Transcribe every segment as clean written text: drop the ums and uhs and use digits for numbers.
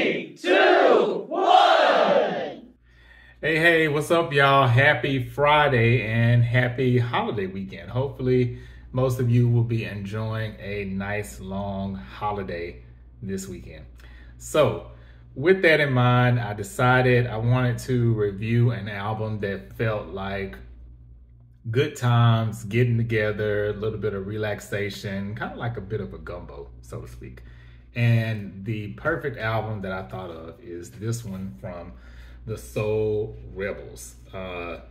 Three, two, one. Hey, what's up, y'all? Happy Friday and happy holiday weekend. Hopefully, most of you will be enjoying a nice long holiday this weekend. So, with that in mind, I decided I wanted to review an album that felt like good times, getting together, a little bit of relaxation, kind of like a bit of a gumbo, so to speak. And the perfect album that I thought of is this one from the Soul Rebels.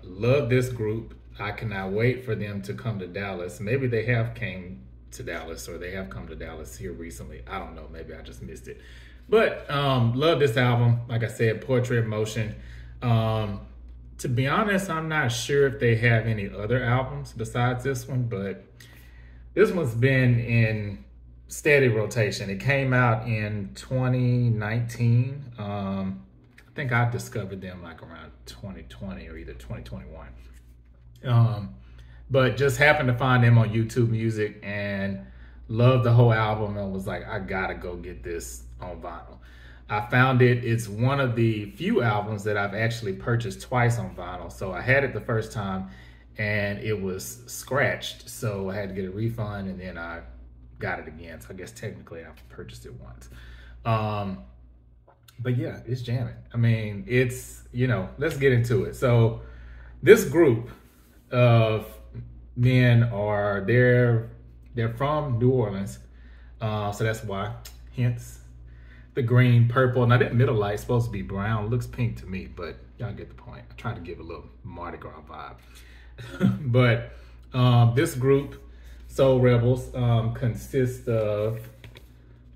Love this group. I cannot wait for them to come to Dallas. Maybe they have came to Dallas or they have come to Dallas here recently. I don't know. Maybe I just missed it. But love this album. Like I said, Poetry in Motion. To be honest, I'm not sure if they have any other albums besides this one, but this one's been in steady rotation. It came out in 2019. I think I discovered them like around 2020 or either 2021. But just happened to find them on YouTube Music and loved the whole album and was like, I gotta go get this on vinyl. I found it's one of the few albums that I've actually purchased twice on vinyl. So I had it the first time and it was scratched. So I had to get a refund and then I got it again. So I guess technically I've purchased it once. But yeah, it's jamming. I mean, it's, let's get into it. So this group of men they're from New Orleans. So that's why, hence the green, purple. Now that middle light's supposed to be brown. Looks pink to me, but y'all get the point. I try to give a little Mardi Gras vibe. But this group, Soul Rebels, consists of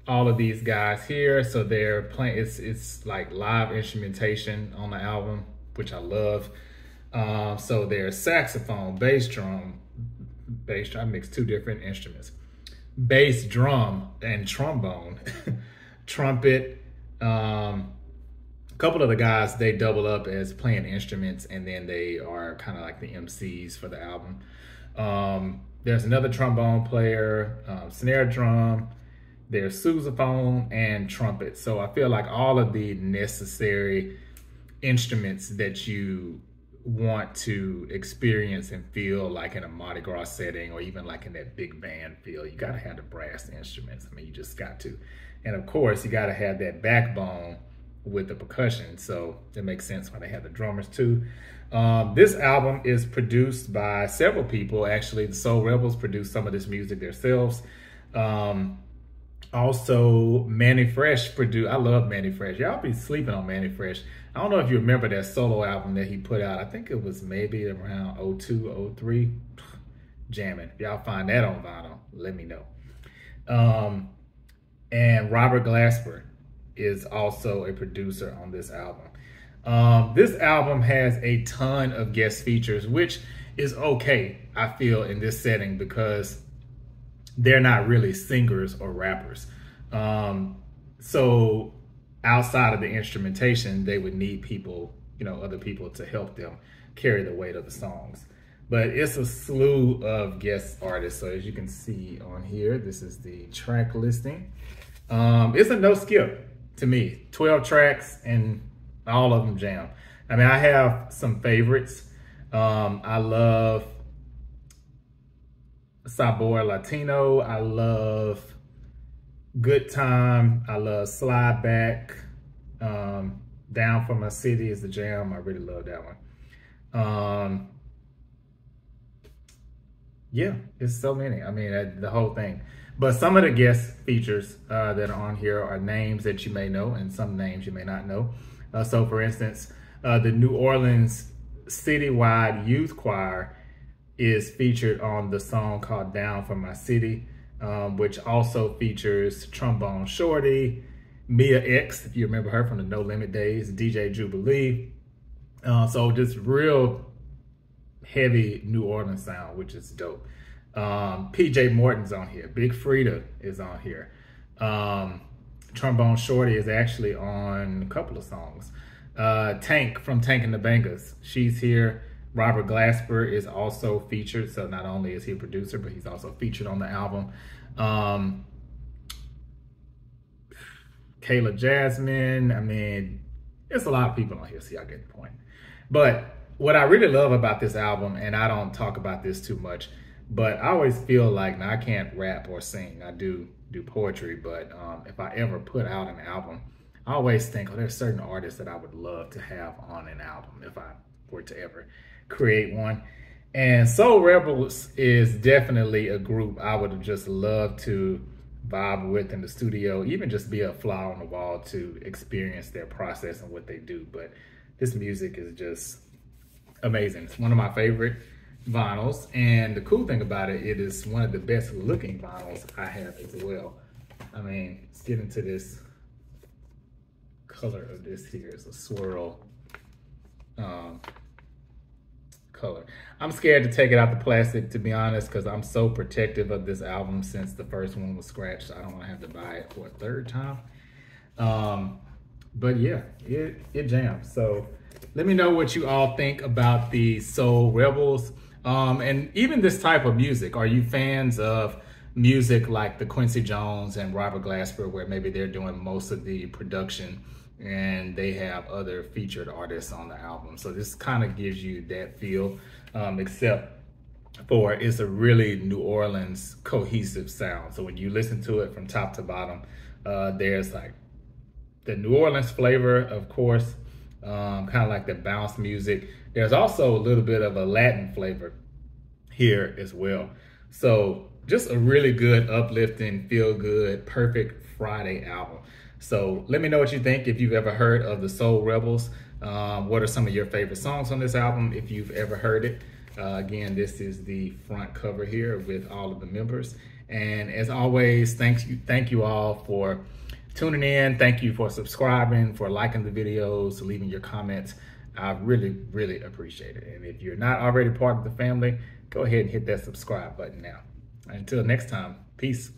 all of these guys here. So they're playing, it's like live instrumentation on the album, which I love. So there's saxophone, bass drum, I mixed two different instruments. Bass drum and trombone, trumpet. A couple of the guys, they double up as playing instruments and then they are kind of like the MCs for the album. There's another trombone player, snare drum, there's sousaphone and trumpet. So I feel like all of the necessary instruments that you want to experience and feel like in a Mardi Gras setting or even like in that big band feel, you gotta have the brass instruments. I mean, you just got to. And of course, you gotta have that backbone with the percussion. So it makes sense why they have the drummers too. This album is produced by several people. Actually, the Soul Rebels produced some of this music themselves. Also, Mannie Fresh produced. I love Mannie Fresh. Y'all be sleeping on Mannie Fresh. I don't know if you remember that solo album that he put out. I think it was maybe around 02, 03. Jamming. Y'all find that on vinyl, let me know. And Robert Glasper is also a producer on this album. This album has a ton of guest features, which is okay, I feel, in this setting because they're not really singers or rappers. So outside of the instrumentation, they would need people, other people to help them carry the weight of the songs. But it's a slew of guest artists. So as you can see on here, this is the track listing. It's a no skip to me. 12 tracks and all of them jam. I mean, I have some favorites. I love Sabor Latino. I love Good Time. I love Slide Back. Down from My City is the jam. I really love that one. Yeah, it's so many. I mean, the whole thing. But some of the guest features that are on here are names that you may know and some names you may not know. So for instance, the New Orleans Citywide Youth Choir is featured on the song called Down from My City, which also features Trombone Shorty, Mia X, if you remember her from the No Limit days, DJ Jubilee. So just real heavy New Orleans sound, which is dope. PJ Morton's on here. Big Frida is on here. Trombone Shorty is actually on a couple of songs. Tank from Tank and the Bangas, she's here. Robert Glasper is also featured. So not only is he a producer, but he's also featured on the album. Kayla Jasmine. I mean, there's a lot of people on here, so y'all get the point. But what I really love about this album, and I don't talk about this too much, but I always feel like, now I can't rap or sing. I do poetry, but if I ever put out an album, I always think, oh, there's certain artists that I would love to have on an album if I were to ever create one. And Soul Rebels is definitely a group I would have just loved to vibe with in the studio, even just be a fly on the wall to experience their process and what they do. But this music is just amazing. It's one of my favorite vinyls, and the cool thing about it, it is one of the best looking vinyls I have as well. I mean, let's get into this color of this here. It's a swirl color. I'm scared to take it out the plastic, to be honest, because I'm so protective of this album since the first one was scratched. I don't want to have to buy it for a third time. But yeah, it jams. So let me know what you all think about the Soul Rebels. And even this type of music. Are you fans of music like the Quincy Jones and Robert Glasper, where maybe they're doing most of the production and they have other featured artists on the album? So this kind of gives you that feel, except for it's a really New Orleans cohesive sound. So when you listen to it from top to bottom, there's like the New Orleans flavor, of course, kind of like the bounce music. There's also a little bit of a Latin flavor here as well. So just a really good, uplifting, feel good, perfect Friday album. So let me know what you think if you've ever heard of the Soul Rebels. What are some of your favorite songs on this album if you've ever heard it? Again, this is the front cover here with all of the members. And as always, thank you all for tuning in. Thank you for subscribing, for liking the videos, leaving your comments. I really, really appreciate it. And if you're not already part of the family, go ahead and hit that subscribe button now. Until next time, peace.